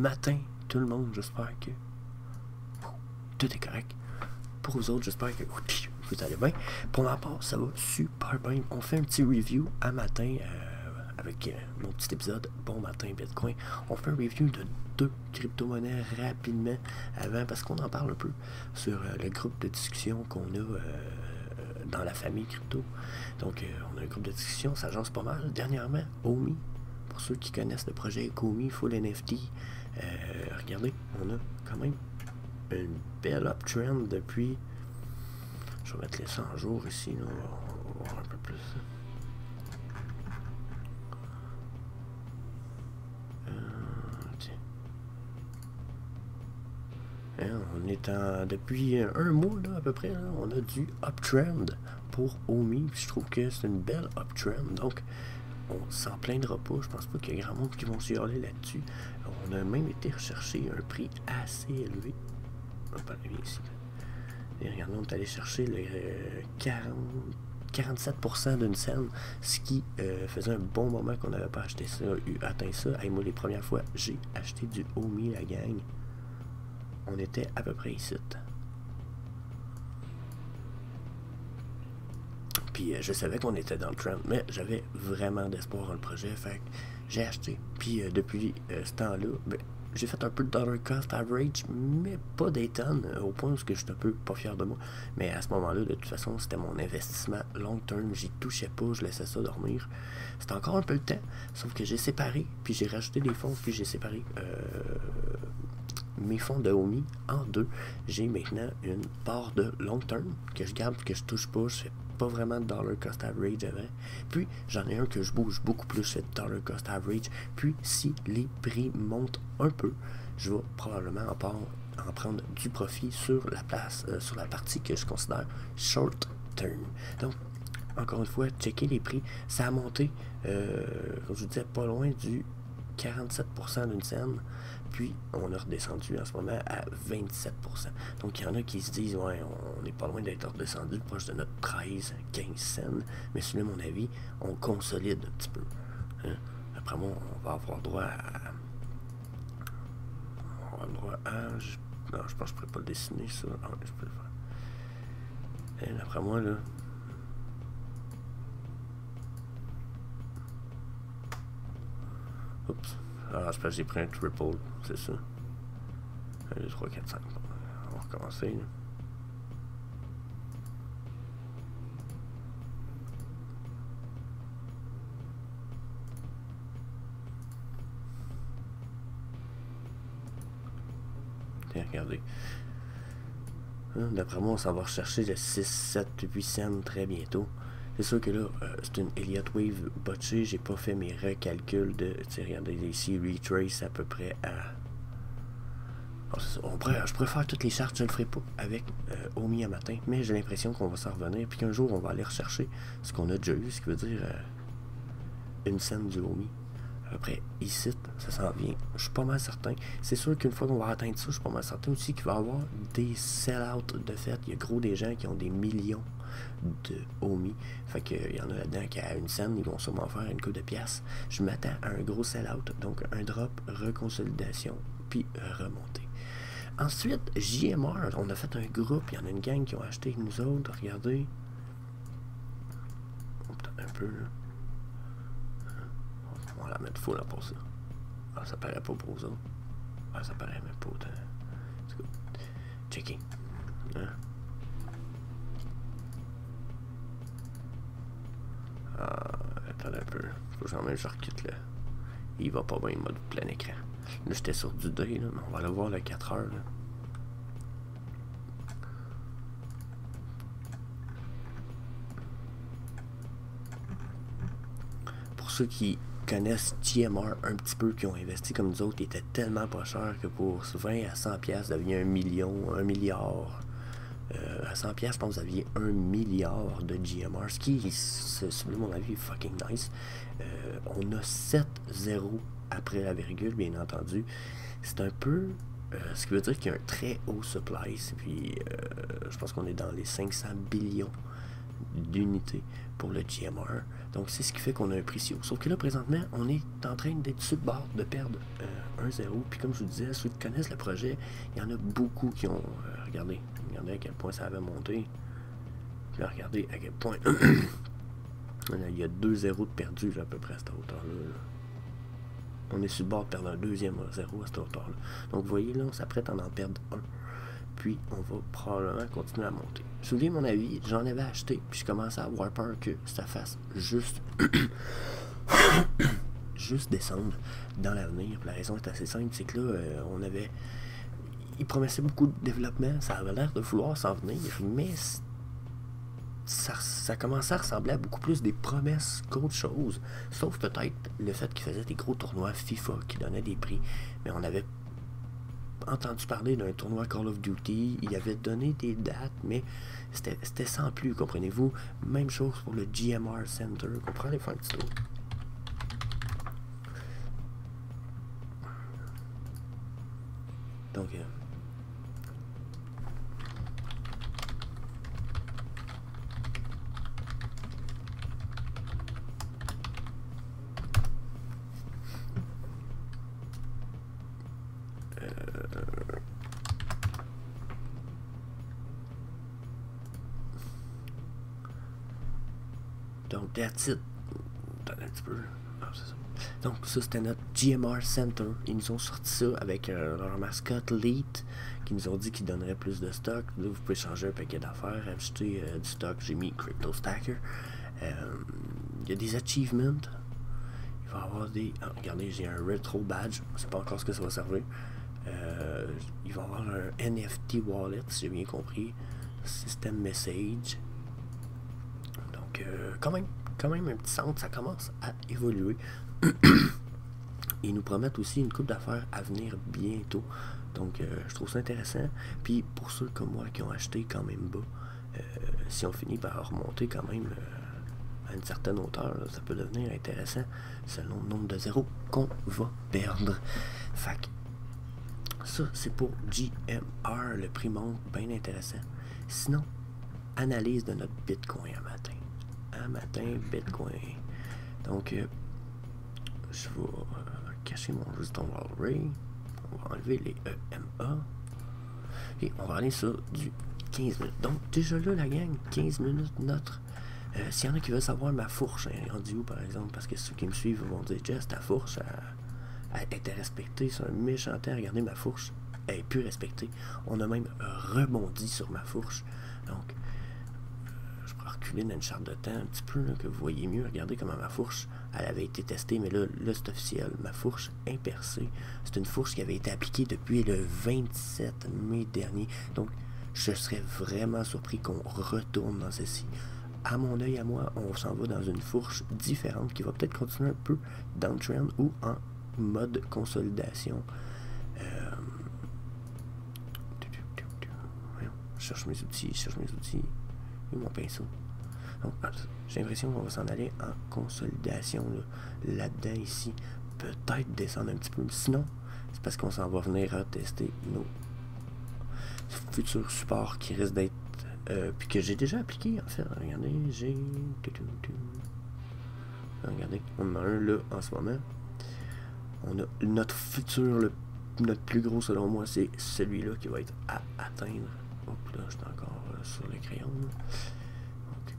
matin, tout le monde. J'espère que tout est correct. Pour vous autres, j'espère que vous allez bien. Pour ma part, ça va super bien. On fait un petit review à matin avec mon petit épisode Bon matin Bitcoin. On fait un review de 2 crypto-monnaies rapidement avant parce qu'on en parle un peu sur le groupe de discussion qu'on a dans la famille crypto. Donc, on a un groupe de discussion, ça jase pas mal. Dernièrement, Omi, pour ceux qui connaissent le projet Omi, Full NFT, regardez, on a quand même une belle uptrend depuis. Je vais mettre les 100 jours ici, là. On va voir un peu plus. On est depuis un mois là, à peu près, là, on a du uptrend pour Omi. Je trouve que c'est une belle uptrend. Donc, on s'en plaindra pas. Je pense pas qu'il y a grand monde qui vont s'y aller là-dessus. On a même été rechercher un prix assez élevé. On va parler ici. Et regardez, on est allé chercher le 47% d'une scène, ce qui faisait un bon moment qu'on n'avait pas acheté ça, atteint ça. Et moi, les premières fois, j'ai acheté du Omi, la gang. On était à peu près ici. Puis je savais qu'on était dans le trend, mais j'avais vraiment d'espoir dans le projet, fait que j'ai acheté. Puis depuis ce temps-là, ben, j'ai fait un peu de dollar cost average, mais pas des tonnes, au point où je suis un peu pas fier de moi. Mais à ce moment-là, de toute façon, c'était mon investissement long term, j'y touchais pas, je laissais ça dormir. C'était encore un peu le temps, sauf que j'ai séparé, puis j'ai rajouté des fonds, puis j'ai séparé mes fonds de Omi en deux. J'ai maintenant une part de long term que je garde, que je touche pas, je fais pas vraiment de dollar cost average avant. Puis j'en ai un que je bouge beaucoup plus, je fais de dollar cost average. Puis si les prix montent un peu, je vais probablement en prendre du profit sur la place, sur la partie que je considère short term. Donc encore une fois, checker les prix, ça a monté, comme je vous disais, pas loin du 47% d'une scène. Puis, on a redescendu en ce moment à 27%. Donc, il y en a qui se disent, ouais, on n'est pas loin d'être redescendu proche de notre 13-15 cents. Mais selon mon avis, on consolide un petit peu. Hein? Après moi, on va avoir droit à... Non, je pense que je ne pourrais pas le dessiner, ça. Ah, je peux le faire. Et après moi, là... Oups. Alors, je pense que j'ai pris un triple, c'est ça. 1, 2, 3, 4, 5. On va recommencer. Là. Tiens, regardez. D'après moi, on s'en va rechercher le 6, 7, 8 cents très bientôt. C'est sûr que là, c'est une Elliott Wave botchée. J'ai pas fait mes recalculs de. Regardez ici, retrace à peu près à. Je pourrais faire toutes les chartes, je ne le ferai pas avec Omi à matin, mais j'ai l'impression qu'on va s'en revenir, puis qu'un jour on va aller rechercher ce qu'on a déjà eu, ce qui veut dire une scène du Omi. Après, ici, ça s'en vient. Je suis pas mal certain. C'est sûr qu'une fois qu'on va atteindre ça, je suis pas mal certain aussi qu'il va y avoir des sell-out de fait. Il y a gros des gens qui ont des millions de Omi. Fait qu'il y en a là-dedans qui à une scène, ils vont sûrement faire une coupe de pièces. Je m'attends à un gros sell-out. Donc un drop, reconsolidation, puis remontée. Ensuite, JMR, on a fait un groupe, il y en a une gang qui ont acheté nous autres, regardez. Un peu là. On va la mettre full là pour ça. Ah, ça paraît pas pour vous autres. Ah, ça paraît même pas autant. Checking. Hein? Ah, attendez un peu. Faut que j'en mette, je requitte là. Il va pas bien mode plein écran. Là, j'étais sur du day, là, mais on va aller voir le 4 heures. Là. Pour ceux qui connaissent JMR un petit peu, qui ont investi comme nous autres, il était tellement pas cher que pour 20 à 100 pièces devient 1 million, 1 milliard. À 100 pièces, je pense que vous aviez 1 milliard de JMR, ce qui, selon mon avis, est fucking nice. On a 7 zéros après la virgule, bien entendu. C'est un peu... ce qui veut dire qu'il y a un très haut supply. Puis, je pense qu'on est dans les 500 billions d'unités pour le GMR. Donc c'est ce qui fait qu'on a un prix si haut. Sauf que là présentement on est en train d'être sur le bord de perdre 1-0. Puis comme je vous disais, ceux qui connaissent le projet, il y en a beaucoup qui ont regardez à quel point ça avait monté. Puis là, regardez à quel point il y a 2-0 de perdu là, à peu près à cette hauteur-là. On est sur le bord de perdre un deuxième 0 à cette hauteur-là. Donc vous voyez là, on s'apprête à en perdre un. Puis on va probablement continuer à monter. Si vous voulez mon avis, j'en avais acheté, puis je commençais à avoir peur que ça fasse juste descendre dans l'avenir. La raison est assez simple, c'est que là, il promettait beaucoup de développement, ça avait l'air de vouloir s'en venir, mais ça commençait à ressembler à beaucoup plus des promesses qu'autre chose, sauf peut-être le fait qu'il faisait des gros tournois FIFA qui donnaient des prix, mais on avait entendu parler d'un tournoi Call of Duty, il avait donné des dates, mais c'était sans plus, comprenez-vous. Même chose pour le GMR Center, on pourrait aller faire un petit tour. Donc, donc, that's it. Attendez un petit peu. Ah, c'est ça. Donc, ça, c'était notre GMR Center. Ils nous ont sorti ça avec leur mascotte Leet, qui nous ont dit qu'ils donneraient plus de stock. Là, vous pouvez changer un paquet d'affaires, acheter du stock. J'ai mis Crypto Stacker. Il y a des achievements. Il va y avoir des... Ah, regardez, j'ai un Retro Badge. Je ne sais pas encore ce que ça va servir. Il va y avoir un NFT Wallet, si j'ai bien compris. System Message. Donc, quand même un petit centre, ça commence à évoluer. Ils nous promettent aussi une coupe d'affaires à venir bientôt. Donc, je trouve ça intéressant. Puis, pour ceux comme moi qui ont acheté quand même bas, si on finit par remonter quand même à une certaine hauteur, là, ça peut devenir intéressant selon le nombre de zéros qu'on va perdre. Fait que, ça, c'est pour GMR. Le prix monte, bien intéressant. Sinon, analyse de notre Bitcoin à matin, Bitcoin. Donc, je vais cacher mon Wisdom Ray. On va enlever les EMA. Et on va aller sur du 15 minutes. Donc, déjà là, la gang, 15 minutes notre. S'il y en a qui veulent savoir ma fourche, elle est rendue où par exemple, parce que ceux qui me suivent vont dire Jess, ta fourche, elle était respectée, c'est un méchant temps. Regardez ma fourche, elle est plus respectée. On a même rebondi sur ma fourche. Donc, je pourrais reculer dans une charte de temps un petit peu, là, que vous voyez mieux. Regardez comment ma fourche, elle avait été testée, mais là c'est officiel. Ma fourche impercée, c'est une fourche qui avait été appliquée depuis le 27 mai dernier. Donc, je serais vraiment surpris qu'on retourne dans ceci. À mon œil, à moi, on s'en va dans une fourche différente qui va peut-être continuer un peu downtrend ou en mode consolidation. Je cherche mes outils. Et mon pinceau. Donc, j'ai l'impression qu'on va s'en aller en consolidation là-dedans ici. Peut-être descendre un petit peu. Sinon, c'est parce qu'on s'en va venir à tester nos futurs supports qui risquent d'être puis que j'ai déjà appliqué en fait. Regardez, regardez, on en a un là en ce moment. On a notre futur, notre plus gros selon moi, c'est celui-là qui va être à atteindre. Hop là, je suis encore sur le crayon. Okay.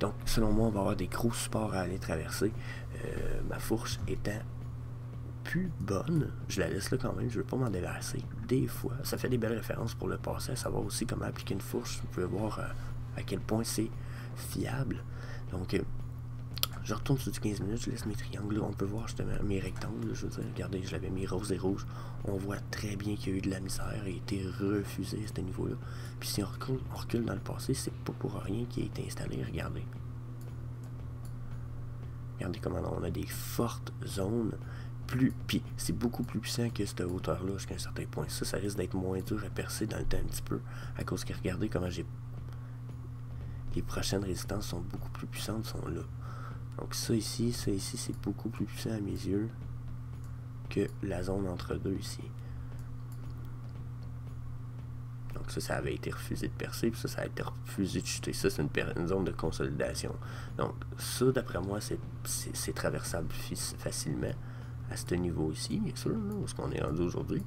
Donc, selon moi, on va avoir des gros supports à aller traverser. Ma fourche étant plus bonne, je la laisse là quand même, je veux pas m'en déverser. Des fois, ça fait des belles références pour le passé, à savoir aussi comment appliquer une fourche. Vous pouvez voir à quel point c'est fiable. Donc, je retourne sur du 15 minutes, je laisse mes triangles, on peut voir justement mes rectangles, je veux dire, regardez, je l'avais mis rose et rouge, on voit très bien qu'il y a eu de la misère et a été refusé à ce niveau-là. Puis si on recule dans le passé, c'est pas pour rien qu'il a été installé, regardez. Regardez comment on a des fortes zones, puis c'est beaucoup plus puissant que cette hauteur-là jusqu'à un certain point. Ça risque d'être moins dur à percer dans le temps un petit peu, à cause que regardez comment les prochaines résistances sont beaucoup plus puissantes, sont là. Donc ça ici, c'est beaucoup plus puissant à mes yeux que la zone entre deux ici. Donc ça avait été refusé de percer, puis ça a été refusé de chuter. Ça, c'est une zone de consolidation. Donc ça, d'après moi, c'est traversable facilement à ce niveau ici, bien sûr, là, où est-ce qu'on est rendu aujourd'hui.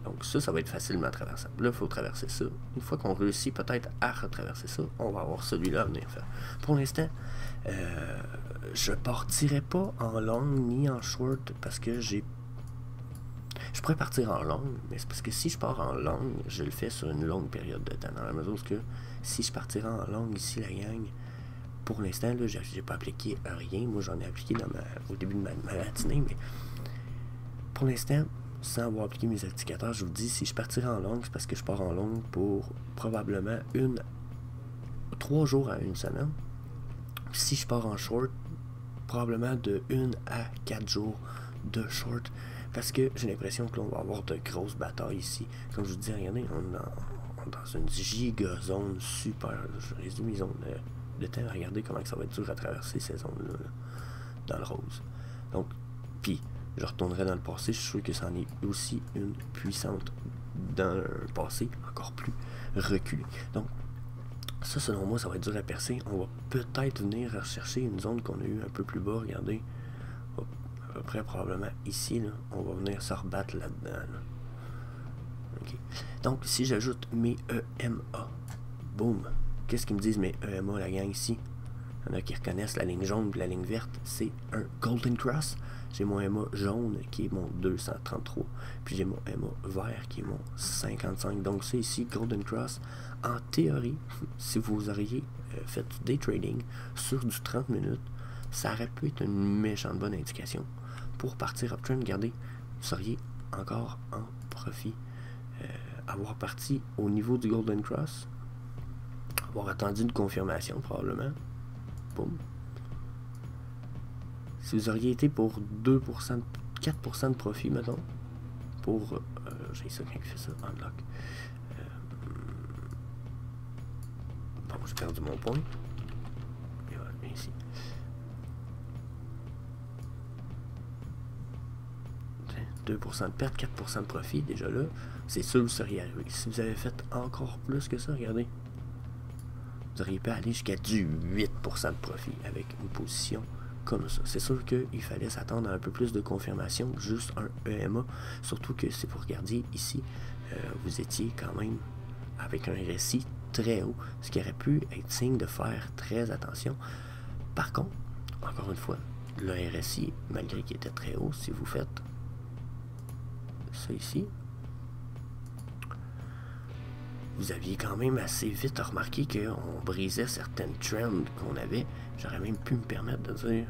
Donc ça va être facilement traversable. Là, il faut traverser ça. Une fois qu'on réussit peut-être à retraverser ça, on va avoir celui-là à venir faire. Pour l'instant, je partirai pas en long ni en short parce que je pourrais partir en long, mais c'est parce que si je pars en long, je le fais sur une longue période de temps. Dans la mesure où si je partirais en long ici, la gang, pour l'instant, là, j'ai pas appliqué rien. Moi, j'en ai appliqué au début de ma matinée, mais pour l'instant, sans avoir appliqué mes indicateurs, je vous dis, si je partirais en longue, c'est parce que je pars en longue pour probablement 3 jours à une semaine. Puis si je pars en short, probablement de 1 à 4 jours de short. Parce que j'ai l'impression que là, on va avoir de grosses batailles ici. Comme je vous dis, regardez, on est dans une giga zone super. Je résume mes zones de temps. Regardez comment ça va être dur à traverser ces zones-là, là, dans le rose. Donc, puis, je retournerai dans le passé. Je suis sûr que c'en est aussi une puissante dans le passé, encore plus reculée. Donc, ça, selon moi, ça va être dur à percer. On va peut-être venir rechercher une zone qu'on a eue un peu plus bas. Regardez. À peu près probablement ici, là, on va venir se rebattre là-dedans. Là. Okay. Donc, si j'ajoute mes EMA, boum, qu'est-ce qu'ils me disent mes EMA, la gang, ici? Il y en a qui reconnaissent la ligne jaune et la ligne verte, c'est un Golden Cross. J'ai mon EMA jaune qui est mon 233, puis j'ai mon EMA vert qui est mon 55. Donc, c'est ici, Golden Cross. En théorie, si vous auriez fait du day trading sur du 30 minutes, ça aurait pu être une méchante bonne indication. Pour partir uptrend, regardez, vous seriez encore en profit. Avoir parti au niveau du Golden Cross, avoir attendu une confirmation probablement. Boum. Si vous auriez été pour 2%, 4% de profit, mettons, pour... j'ai ça quand il fait ça, unlock. Bon, j'ai perdu mon point. Et voilà, ici. « 2% de perte, 4% de profit, déjà là, c'est sûr que vous seriez arrivé. Si vous avez fait encore plus que ça, regardez, vous auriez pu aller jusqu'à du 8% de profit avec une position comme ça. C'est sûr qu'il fallait s'attendre à un peu plus de confirmation, juste un EMA, surtout que si vous regardiez ici, vous étiez quand même avec un RSI très haut, ce qui aurait pu être signe de faire très attention. Par contre, encore une fois, le RSI, malgré qu'il était très haut, si vous faites ça ici, vous aviez quand même assez vite remarqué qu'on brisait certaines trends qu'on avait. J'aurais même pu me permettre de dire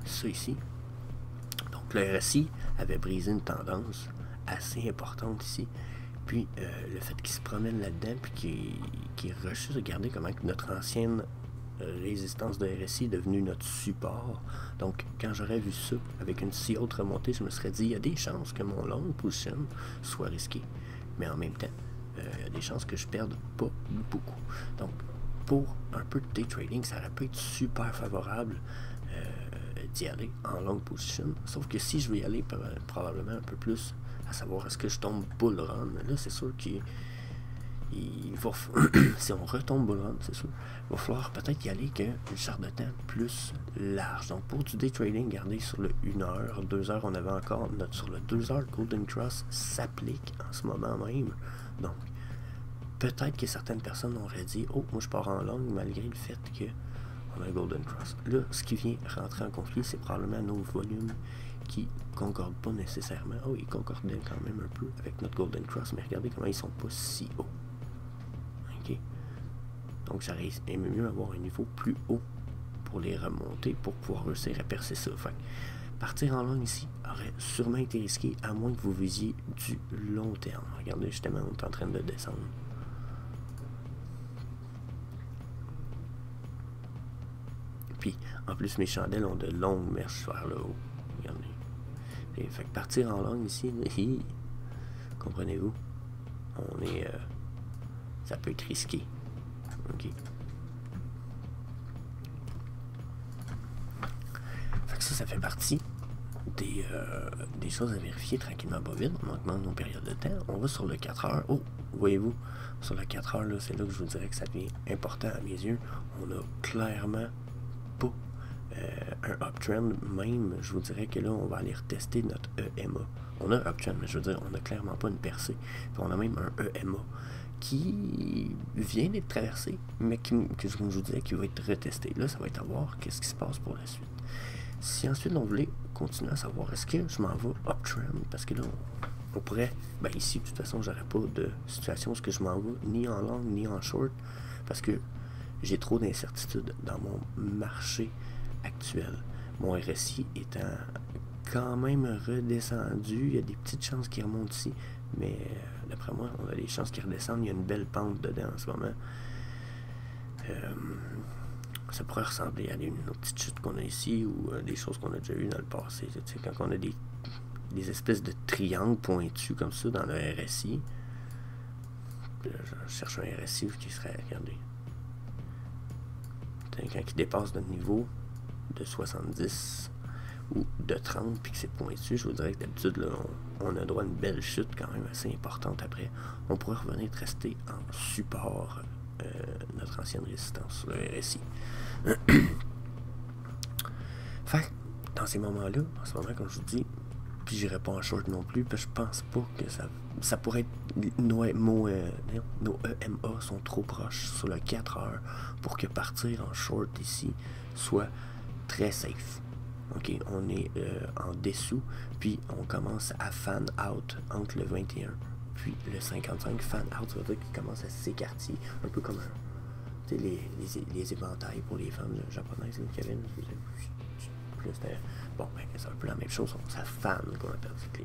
ça ici. Donc le RSI avait brisé une tendance assez importante ici. Puis le fait qu'il se promène là-dedans, puis qu'il refuse de regarder comment notre ancienne résistance de RSI est devenue notre support. Donc, quand j'aurais vu ça avec une si haute remontée, je me serais dit, il y a des chances que mon long position soit risqué. Mais en même temps, il y a des chances que je perde pas beaucoup. Donc, pour un peu de day trading, ça aurait pu être super favorable d'y aller en long position. Sauf que si je veux y aller probablement un peu plus, à savoir est-ce que je tombe bull run, là c'est sûr qu'il va si on retombe bull run, c'est sûr, il va falloir peut-être y aller qu'une charte de temps plus large. Donc pour du day trading, regardez sur le 1 heure, 2 heures, on avait encore sur le 2 heures, Golden Cross s'applique en ce moment même. Donc peut-être que certaines personnes auraient dit, oh, moi je pars en long malgré le fait que on a un Golden Cross. Là, ce qui vient rentrer en conflit, c'est probablement nos volumes qui concordent pas nécessairement. Oh, ils concordaient quand même un peu avec notre Golden Cross, mais regardez comment ils sont pas si hauts. Ok? Donc, ça risque mieux avoir un niveau plus haut pour les remonter, pour pouvoir réussir à percer ça. Enfin, partir en long ici aurait sûrement été risqué, à moins que vous visiez du long terme. Regardez, justement, on est en train de descendre. Puis, en plus, mes chandelles ont de longues mèches vers le haut. Regardez. Et, fait que partir en long ici, comprenez-vous, on est... ça peut être risqué. OK. Fait que ça fait partie des choses à vérifier tranquillement pas vite. On augmente nos périodes de temps. On va sur le 4 heures. Oh, voyez-vous, sur le 4 heures, là, c'est là que je vous dirais que ça devient important à mes yeux. On a clairement pas un uptrend. Même, je vous dirais que là, on va aller retester notre EMA. On a un uptrend, mais je veux dire, on a clairement pas une percée. Puis on a même un EMA qui vient d'être traversé, mais comme je vous disais, qui va être retesté. Là, ça va être à voir qu'est-ce qui se passe pour la suite. Si ensuite on voulait continuer à savoir est-ce que je m'en vais uptrend, parce que là on pourrait, ben ici de toute façon j'aurais pas de situation où je m'en vais ni en long ni en short, parce que j'ai trop d'incertitudes dans mon marché actuel. Mon RSI étant quand même redescendu, il y a des petites chances qui remontent ici, mais d'après moi on a des chances qui redescendent, il y a une belle pente dedans en ce moment. Ça pourrait ressembler à une autre petite chute qu'on a ici ou des choses qu'on a déjà eues dans le passé. Tu sais, quand on a des espèces de triangles pointus comme ça dans le RSI. Là, je cherche un RSI qui serait, regardez, quand il dépasse notre niveau de 70 ou de 30 puis que c'est pointu, je vous dirais que d'habitude là, on a droit à une belle chute quand même assez importante après. On pourrait revenir rester en support notre ancienne résistance sur le RSI. Fait dans ces moments-là, en ce moment, comme je vous dis, puis j'irai pas en short non plus, parce que je pense pas que ça pourrait être. Nos EMA sont trop proches sur le 4 heures pour que partir en short ici soit très safe. Ok, on est en dessous, puis on commence à fan out entre le 21 puis le 55. Fan out, ça veut dire qu'il commence à s'écarter, un peu comme les éventails pour les femmes japonaises, Kevin. Bon, ben, c'est un peu la même chose, ça fan qu'on appelle, c'est que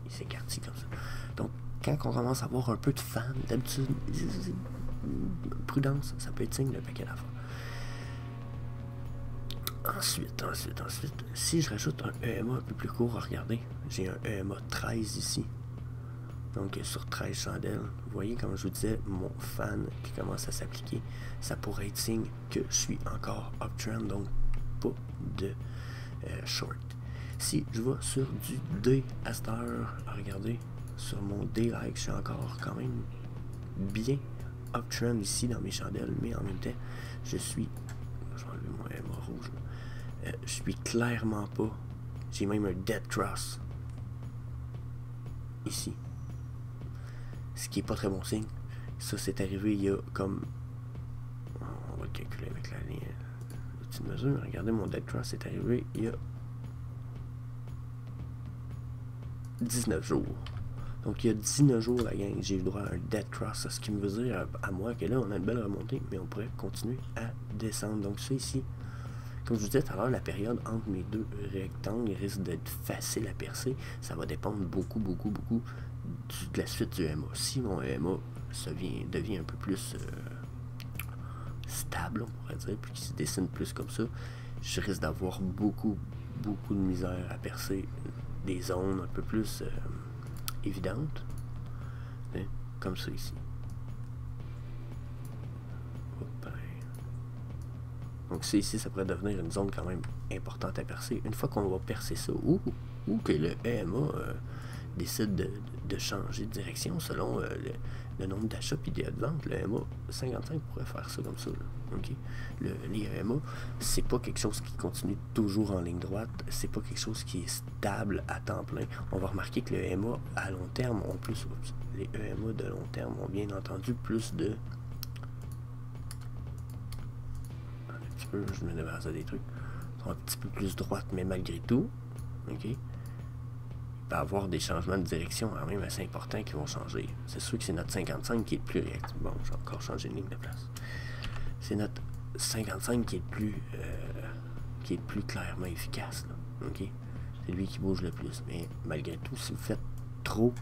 il s'écartit comme ça. Donc, quand on commence à avoir un peu de fan, d'habitude, prudence, ça peut être signe de paquet d'affaires. Ensuite, si je rajoute un EMA un peu plus court, regardez, j'ai un EMA 13 ici. Donc sur 13 chandelles, vous voyez comme je vous disais, mon fan qui commence à s'appliquer, ça pourrait être signe que je suis encore uptrend, donc pas de short. Si je vais sur du D à cette heure, regardez, sur mon D-like, je suis encore quand même bien uptrend ici dans mes chandelles, mais en même temps, je vais enlever mon EMA rouge, je suis clairement pas, j'ai même un dead cross ici. Ce qui est pas très bon signe. Ça, c'est arrivé il y a comme... On va le calculer avec la ligne de petite mesure. Regardez, mon dead cross est arrivé il y a 19 jours. Donc, il y a 19 jours, la gang, j'ai eu droit à un dead cross. Ce qui me veut dire à moi que là, on a une belle remontée, mais on pourrait continuer à descendre. Donc, ça ici, comme je vous disais tout à l'heure, la période entre mes deux rectangles risque d'être facile à percer. Ça va dépendre beaucoup de la suite du EMA. Si mon EMA devient un peu plus stable, on pourrait dire, puis qu'il se dessine plus comme ça, je risque d'avoir beaucoup de misère à percer des zones un peu plus évidentes, hein, comme ça ici. Donc ça ici, ça pourrait devenir une zone quand même importante à percer. Une fois qu'on va percer ça, ou que le EMA décide de changer de direction selon le nombre d'achats et de ventes, le EMA 55 pourrait faire ça comme ça. Là, okay? Les EMA, c'est pas quelque chose qui continue toujours en ligne droite, c'est pas quelque chose qui est stable à temps plein. On va remarquer que le EMA à long terme ont plus... les EMA de long terme ont bien entendu plus de... Je me débarrasse des trucs. Ils sont un petit peu plus droites, mais malgré tout, ok, il peut y avoir des changements de direction quand même assez importants qui vont changer. C'est sûr que c'est notre 55 qui est le plus réactif. Bon, j'ai encore changé de ligne de place. C'est notre 55 qui est le plus clairement efficace. Là, ok, c'est lui qui bouge le plus. Mais malgré tout, si vous faites trop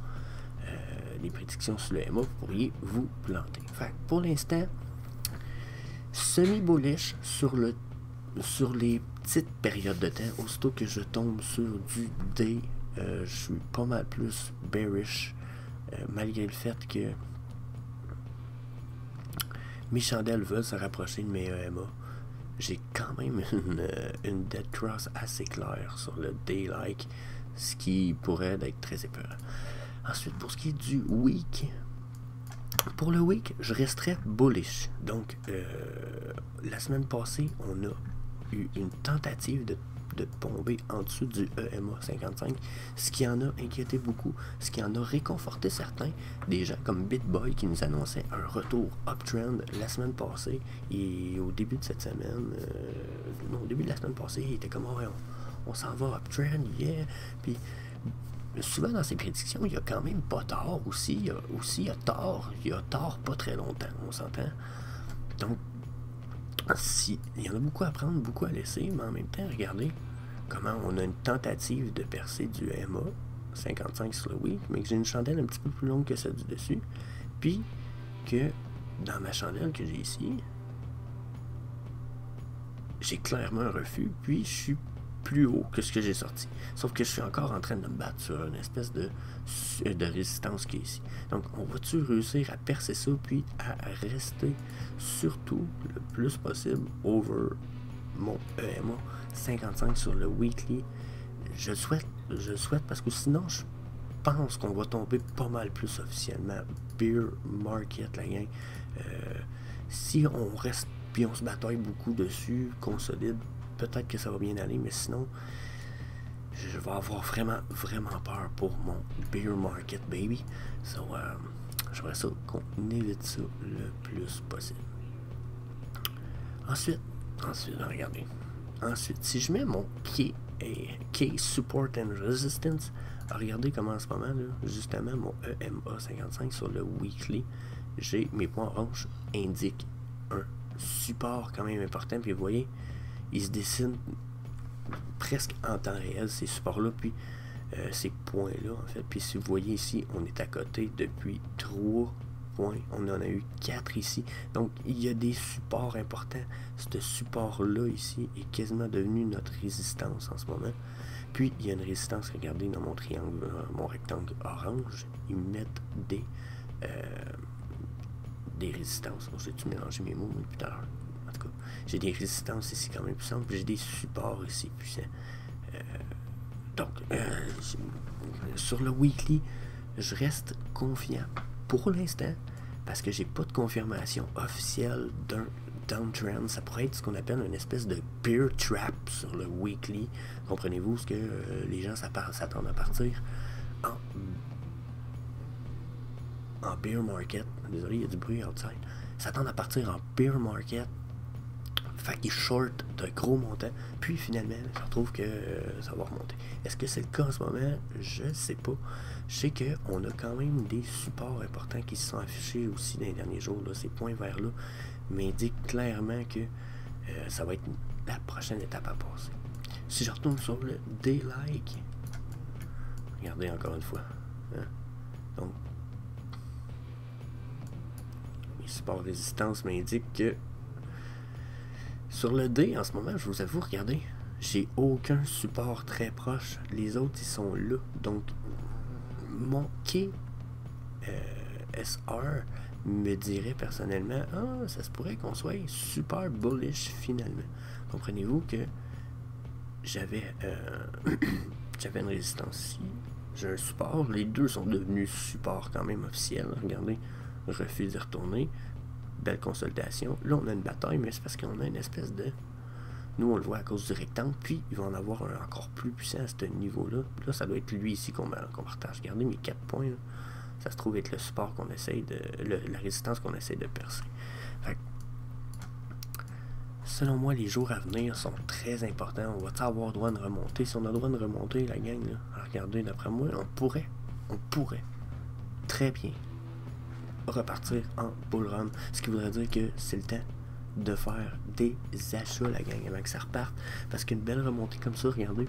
les prédictions sur le EMA, vous pourriez vous planter. Fait, pour l'instant, semi-bullish sur les petites périodes de temps. Aussitôt que je tombe sur du D, je suis pas mal plus bearish, malgré le fait que mes chandelles veulent se rapprocher de mes EMA. j'ai quand même une dead cross assez claire sur le day-like, ce qui pourrait être très épeurant. Ensuite, pour ce qui est du week, pour le week, je resterai bullish. Donc, la semaine passée, on a eu une tentative de tomber en dessous du EMA 55, ce qui en a inquiété beaucoup, ce qui en a réconforté certains, des gens comme BitBoy qui nous annonçaient un retour uptrend la semaine passée, et au début de cette semaine, au début de la semaine passée, il était comme oh, ouais, on s'en va uptrend, yeah, puis souvent dans ses prédictions, il y a quand même pas tort aussi, il y a tort pas très longtemps, on s'entend. Donc, si, il y en a beaucoup à prendre, beaucoup à laisser, mais en même temps, regardez comment on a une tentative de percer du MA 55 sur le week, mais que j'ai une chandelle un petit peu plus longue que celle du dessus, puis que dans ma chandelle que j'ai ici, j'ai clairement un refus, puis je suis plus haut que ce que j'ai sorti. Sauf que je suis encore en train de me battre sur une espèce de résistance qui est ici. Donc, on va-tu réussir à percer ça, puis à rester surtout le plus possible over mon EMA 55 sur le weekly? Je le souhaite parce que sinon, je pense qu'on va tomber pas mal plus officiellement. Bear market, la gang. Si on reste, puis on se bataille beaucoup dessus, consolide, peut-être que ça va bien aller, mais sinon, je vais avoir vraiment peur pour mon bear market, baby. So, j'aimerais ça qu'on évite ça le plus possible. Ensuite, regardez. Ensuite, si je mets mon key support and resistance, regardez comment en ce moment, là, justement, mon EMA 55 sur le weekly, j'ai mes points orange indiquent un support quand même important, puis vous voyez, il se dessine presque en temps réel ces supports-là, puis ces points-là, en fait. Puis si vous voyez ici, on est à côté depuis 3 points. On en a eu 4 ici. Donc, il y a des supports importants. Ce support-là ici est quasiment devenu notre résistance en ce moment. Puis, il y a une résistance, regardez, dans mon triangle, mon rectangle orange. Ils mettent des résistances. J'ai-tu mélangé mes mots depuis tout à l'heure? En tout cas, j'ai des résistances ici quand même puissantes, puis j'ai des supports ici puissants. Donc, sur le weekly, je reste confiant pour l'instant parce que j'ai pas de confirmation officielle d'un downtrend. Ça pourrait être ce qu'on appelle une espèce de bear trap sur le weekly. Comprenez-vous ce que les gens s'attendent à partir en bear market. Désolé, il y a du bruit outside. S'attendent à partir en bear market. Fait qu'ils short de gros montants, puis finalement, je retrouve que ça va remonter. Est-ce que c'est le cas en ce moment? Je ne sais pas. Je sais qu'on a quand même des supports importants qui se sont affichés aussi dans les derniers jours. Là. Ces points verts-là m'indiquent clairement que ça va être la prochaine étape à passer. Si je retourne sur le day-like, regardez encore une fois. Hein? Donc, mes supports résistance m'indiquent que sur le D, en ce moment, je vous avoue, regardez, j'ai aucun support très proche. Les autres, ils sont là. Donc, mon key SR me dirait personnellement, ça se pourrait qu'on soit super bullish finalement. Comprenez-vous que j'avais une résistance ici, j'ai un support, les deux sont devenus supports quand même officiels. Regardez, refus d'y retourner. Belle consolidation. Là, on a une bataille, mais c'est parce qu'on a une espèce de... Nous, on le voit à cause du rectangle, puis il va en avoir un encore plus puissant à ce niveau-là. Là, ça doit être lui ici qu'on partage. Regardez mes 4 points. Là. Ça se trouve être le support qu'on essaye de... la résistance qu'on essaye de percer. Fait que, selon moi, les jours à venir sont très importants. On va avoir le droit de remonter? Si on a le droit de remonter, la gang, là, regardez, d'après moi, on pourrait très bien repartir en bull run, ce qui voudrait dire que c'est le temps de faire des achats, la gang, avant que ça reparte, parce qu'une belle remontée comme ça, regardez,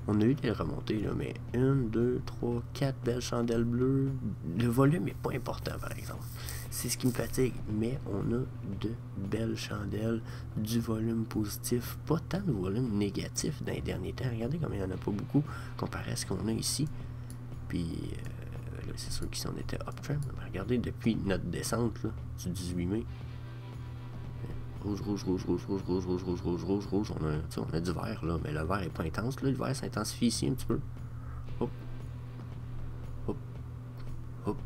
on a eu des remontées, là, mais 1, 2, 3, 4 belles chandelles bleues, le volume n'est pas important, par exemple, c'est ce qui me fatigue, mais on a de belles chandelles, du volume positif, pas tant de volume négatif dans les derniers temps. Regardez comme il n'y en a pas beaucoup comparé à ce qu'on a ici, puis c'est sûr qu'ici on était uptrend. Regardez, depuis notre descente là, du 18 mai, rouge, rouge, rouge, rouge, rouge, rouge, rouge, rouge, rouge, rouge, rouge. On a du vert là, mais le vert est pas intense là. Le vert s'intensifie ici un petit peu. Hop. Hop. Hop.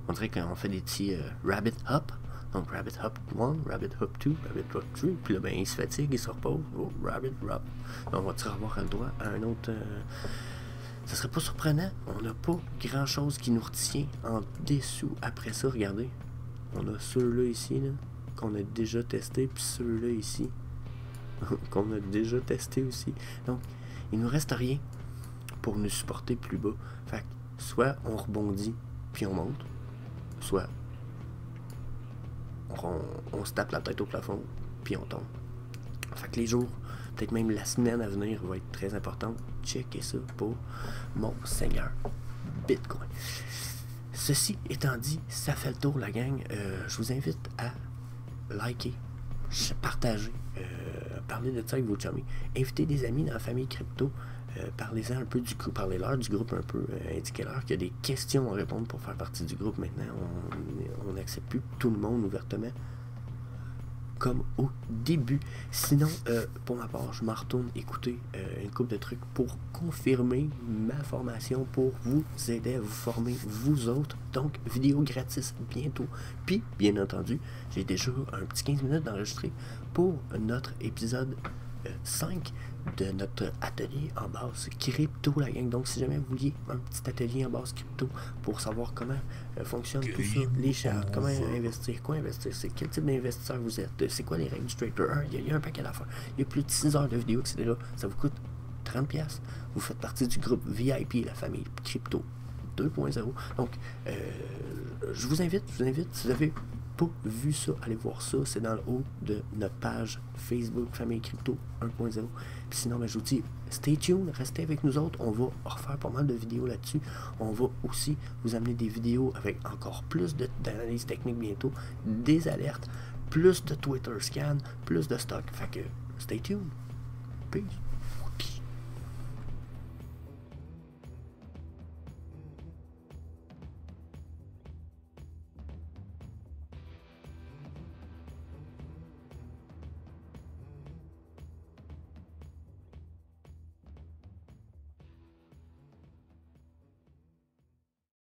On dirait qu'on fait des petits rabbit hop. Donc rabbit hop 1, rabbit hop 2, rabbit hop 3. Puis là, ben, il se fatigue, il se repose. Oh, rabbit hop. Donc, on va-tu avoir le droit à un autre... Ça serait pas surprenant. On n'a pas grand-chose qui nous retient en dessous. Après ça, regardez. On a ceux-là ici, là, qu'on a déjà testé. Puis ceux-là ici, qu'on a déjà testé aussi. Donc, il nous reste rien pour nous supporter plus bas. Fait que, soit on rebondit, puis on monte. Soit... on se tape la tête au plafond, puis on tombe. Fait que les jours, peut-être même la semaine à venir va être très importante. Checkez ça pour mon Seigneur Bitcoin. Ceci étant dit, ça fait le tour la gang. Je vous invite à liker, partager, parler de ça avec vos chummies, inviter des amis dans la famille crypto. Parlez-en un peu du groupe, parlez-leur du groupe un peu, indiquez-leur qu'il y a des questions à répondre pour faire partie du groupe maintenant. On n'accepte plus tout le monde ouvertement comme au début. Sinon, pour ma part, je m'en retourne écouter une couple de trucs pour confirmer ma formation, pour vous aider à vous former vous autres. Donc, vidéo gratis bientôt. Puis, bien entendu, j'ai déjà un petit 15 minutes d'enregistrer pour notre épisode 5 de notre atelier en base crypto, la gang. Donc, si jamais vous vouliez un petit atelier en base crypto pour savoir comment fonctionne tout ça, les charts, comment investir, quoi investir, c'est quel type d'investisseur vous êtes, c'est quoi les règles du trader 1, il y a un paquet d'affaires. Il y a plus de 6 heures de vidéos, etc. Ça vous coûte 30$. Vous faites partie du groupe VIP, la famille crypto 2.0. Donc, je vous invite, si vous avez pas vu ça, allez voir ça, c'est dans le haut de notre page Facebook Famille Crypto 1.0. Puis sinon, ben, je vous dis, stay tuned, restez avec nous autres, on va refaire pas mal de vidéos là-dessus. On va aussi vous amener des vidéos avec encore plus d'analyse technique bientôt, des alertes, plus de Twitter scan, plus de stock. Fait que, stay tuned. Peace.